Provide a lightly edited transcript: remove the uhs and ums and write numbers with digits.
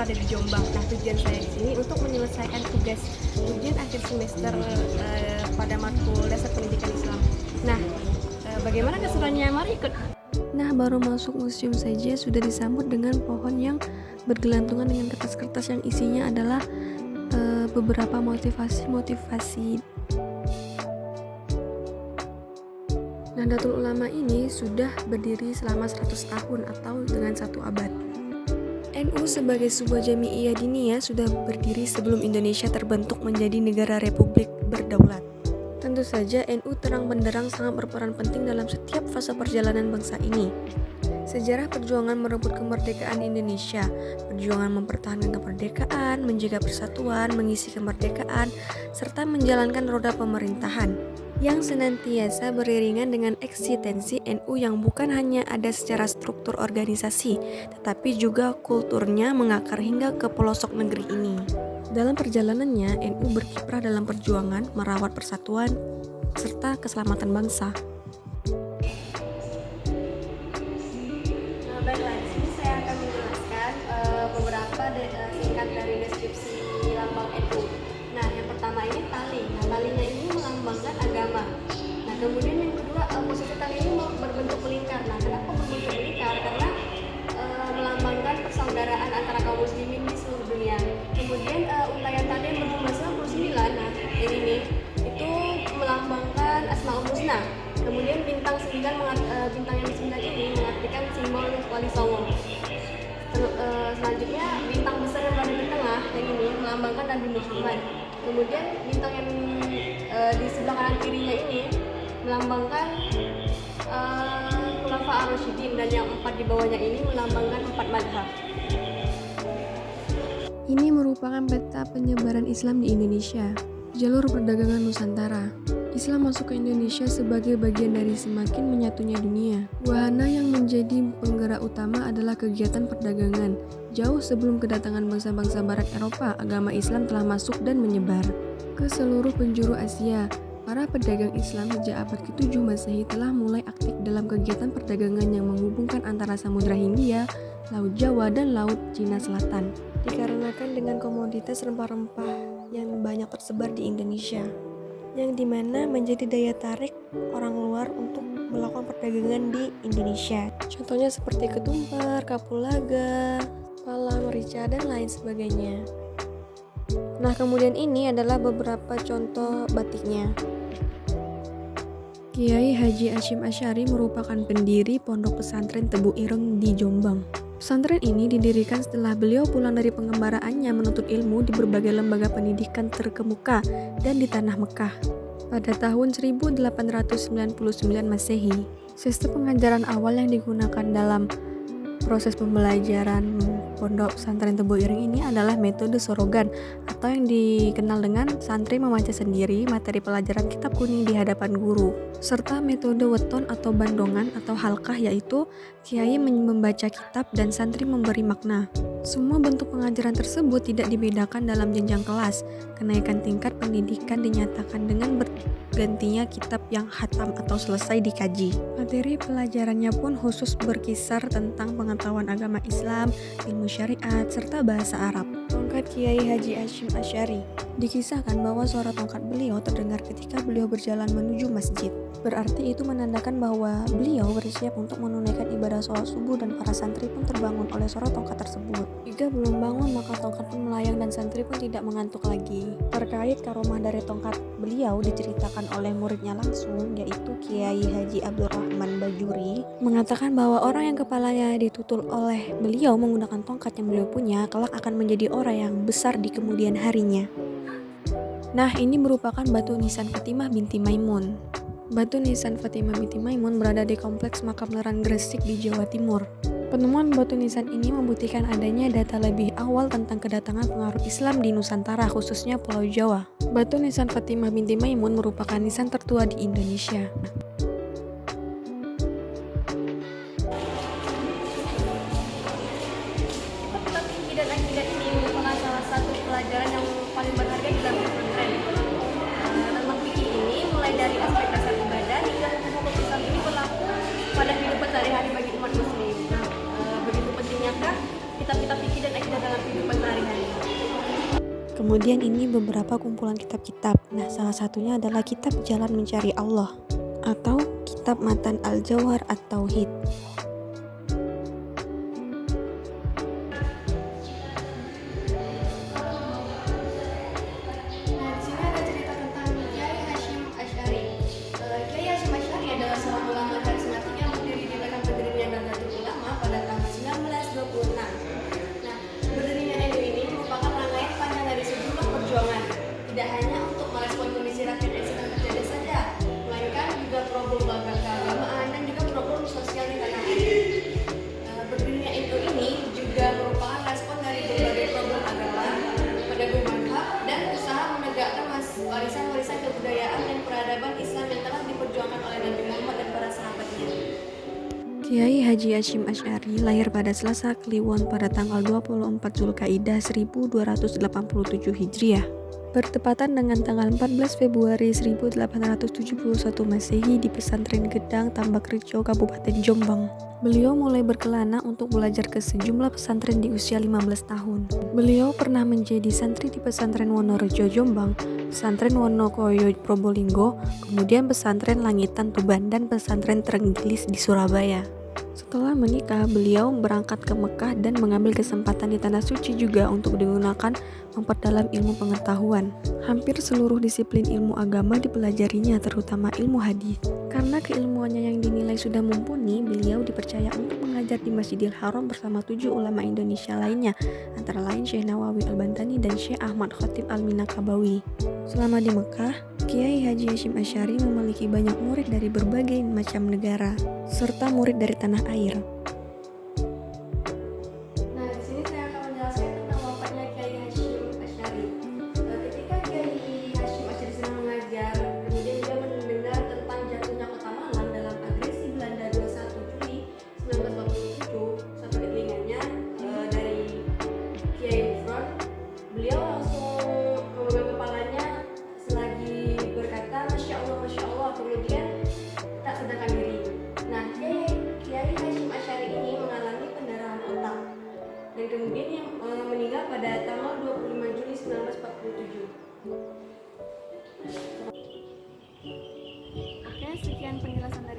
berada di Jombang. Nah, tujuan saya di sini untuk menyelesaikan tugas ujian akhir semester pada matkul dasar pendidikan Islam. Nah, bagaimana keseruannya? Mari ikut. Nah, baru masuk museum saja sudah disambut dengan pohon yang bergelantungan dengan kertas-kertas yang isinya adalah beberapa motivasi. Nahdlatul Ulama ini sudah berdiri selama 100 tahun atau dengan 1 abad. NU sebagai sebuah jami'iyah diniyah sudah berdiri sebelum Indonesia terbentuk menjadi negara republik berdaulat. Tentu saja NU terang benderang sangat berperan penting dalam setiap fase perjalanan bangsa ini. Sejarah perjuangan merebut kemerdekaan Indonesia, perjuangan mempertahankan kemerdekaan, menjaga persatuan, mengisi kemerdekaan, serta menjalankan roda pemerintahan yang senantiasa beriringan dengan eksistensi NU yang bukan hanya ada secara struktur organisasi, tetapi juga kulturnya mengakar hingga ke pelosok negeri ini. Dalam perjalanannya, NU berkiprah dalam perjuangan merawat persatuan serta keselamatan bangsa. Baiklah, di sini saya akan menjelaskan beberapa singkat dari deskripsi lambang NU. Nah, yang pertama ini tali. Nah, talinya ini melambangkan agama. Nah, kemudian yang kedua, posisi tali ini berbentuk melingkar. Nah, kenapa berbentuk melingkar? Karena melambangkan persaudaraan antara kaum muslimin di seluruh dunia. Kemudian untayan tali yang berjumlah 99, nah yang ini itu melambangkan Asmaul Husna. Kemudian bintang yang 9 ini mengartikan simbol Wali Songo. Selanjutnya bintang besar yang berada di tengah yang ini melambangkan Nabi Muhammad. Kemudian bintang yang di sebelah kanan kirinya ini melambangkan Khulafa ar-Rasyidin, dan yang 4 di bawahnya ini melambangkan 4 madhab. Ini merupakan peta penyebaran Islam di Indonesia. Jalur perdagangan Nusantara. Islam masuk ke Indonesia sebagai bagian dari semakin menyatunya dunia. Wahana yang menjadi penggerak utama adalah kegiatan perdagangan. Jauh sebelum kedatangan bangsa-bangsa Barat Eropa, agama Islam telah masuk dan menyebar ke seluruh penjuru Asia. Para pedagang Islam sejak abad ke-7 Masehi telah mulai aktif dalam kegiatan perdagangan yang menghubungkan antara Samudra Hindia, Laut Jawa, dan Laut Cina Selatan. Dikarenakan dengan komoditas rempah-rempah yang banyak tersebar di Indonesia, yang dimana menjadi daya tarik orang luar untuk melakukan perdagangan di Indonesia. Contohnya seperti ketumbar, kapulaga, pala, merica, dan lain sebagainya. Nah, kemudian ini adalah beberapa contoh batiknya. Kiai Haji Hasyim Asy'ari merupakan pendiri Pondok Pesantren Tebu Ireng di Jombang. Pesantren ini didirikan setelah beliau pulang dari pengembaraannya menuntut ilmu di berbagai lembaga pendidikan terkemuka dan di tanah Mekah pada tahun 1899 Masehi. Sistem pengajaran awal yang digunakan dalam proses pembelajaran Pondok Pesantren Tebu Ireng ini adalah metode sorogan atau yang dikenal dengan santri membaca sendiri materi pelajaran kitab kuning di hadapan guru, serta metode weton atau bandongan atau halqah, yaitu kiai membaca kitab dan santri memberi makna. Semua bentuk pengajaran tersebut tidak dibedakan dalam jenjang kelas. Kenaikan tingkat pendidikan dinyatakan dengan bergantinya kitab yang hatam atau selesai dikaji. Materi pelajarannya pun khusus berkisar tentang pengetahuan agama Islam, ilmu syariat, serta bahasa Arab. Tongkat Kiai Haji Hasyim Asy'ari. Dikisahkan bahwa suara tongkat beliau terdengar ketika beliau berjalan menuju masjid. Berarti itu menandakan bahwa beliau bersiap untuk menunaikan ibadah sholat subuh, dan para santri pun terbangun oleh suara tongkat tersebut. Jika belum bangun, maka tongkat pun melayang dan santri pun tidak mengantuk lagi. Terkait karomah dari tongkat beliau diceritakan oleh muridnya langsung, yaitu Kiai Haji Abdurrahman Bajuri, mengatakan bahwa orang yang kepalanya ditutul oleh beliau menggunakan tongkat yang beliau punya kelak akan menjadi orang yang besar di kemudian harinya. Nah, ini merupakan batu nisan Fatimah binti Maimun. Batu nisan Fatimah binti Maimun berada di Kompleks Makam Leran Gresik di Jawa Timur. Penemuan batu nisan ini membuktikan adanya data lebih awal tentang kedatangan pengaruh Islam di Nusantara, khususnya Pulau Jawa. Batu nisan Fatimah binti Maimun merupakan nisan tertua di Indonesia. Kitab fikih dan akidah ini merupakan salah satu pelajaran yang paling berharga di dalam pesantren. Tentang fikih ini mulai dari aspek dasar ibadah hingga hukum Islam ini berlaku pada kehidupan sehari-hari bagi umat muslim. Begitu pentingnya kitab-kitab fikih dan akidah dalam kehidupan Kemudian ini beberapa kumpulan kitab-kitab. Nah, salah satunya adalah kitab Jalan Mencari Allah atau kitab Matan Al-Jawhar At-Tauhid. Nah, di sini ada cerita tentang Kiai Hasyim Asy'ari. Kiai Hasyim Asy'ari adalah seorang ulama karismatik yang berdiri di belakang pendirinya Nahdlatul Ulama pada tahun 1926. Nah, berdirinya NU ini merupakan rangkaian panjang dari sejumlah perjuangan, tidak hanya untuk merespon kondisi rakyat yang sedang terjadi saja, melainkan juga problem keagamaan dan juga problem sosial di tanah air. Berdirinya NU ini juga merupakan respon dari berbagai problem agama, pedagang hak, dan usaha menegakkan warisan-warisan kebudayaan dan peradaban Islam yang telah diperjuangkan oleh Nabi Muhammad dan para sahabatnya. Kiai Haji Hasyim Asy'ari lahir pada Selasa Kliwon pada tanggal 24 Zulkaidah 1287 Hijriah, bertepatan dengan tanggal 14 Februari 1871 Masehi di Pesantren Gedang, Tambakrejo, Kabupaten Jombang. Beliau mulai berkelana untuk belajar ke sejumlah pesantren di usia 15 tahun. Beliau pernah menjadi santri di Pesantren Wonorejo Jombang, Pesantren Wonokoyo Probolinggo, kemudian Pesantren Langitan Tuban, dan Pesantren Trenggilis di Surabaya. Setelah menikah, beliau berangkat ke Mekah dan mengambil kesempatan di Tanah Suci juga untuk digunakan memperdalam ilmu pengetahuan. Hampir seluruh disiplin ilmu agama dipelajarinya, terutama ilmu hadis. Karena keilmuannya yang dinilai sudah mumpuni, beliau dipercaya untuk mengajar di Masjidil Haram bersama 7 ulama Indonesia lainnya, antara lain Syekh Nawawi Al-Bantani dan Syekh Ahmad Khatib Al-Minakabawi. Selama di Mekah, Kiai Haji Hasyim Asy'ari memiliki banyak murid dari berbagai macam negara, serta murid dari tanah air. Nah, di sini saya akan menjelaskan tentang wafatnya Kiai Hasyim Asy'ari. Ketika Kiai Hasyim Asy'ari sedang mengajar, kemudian dia mendengar tentang jatuhnya Kota Malang dalam agresi Belanda 21 Juli 1947. Satu telinganya dari Kiai Front, beliau langsung memegang kepalanya selagi berkata Masya Allah, kemudian tak sadarkan diri. Nah, Kiai Hasyim Asy'ari ini mengalami pendarahan otak dan kemudian yang meninggal pada tanggal 25 Juli 1947. Oke, sekian penjelasan dari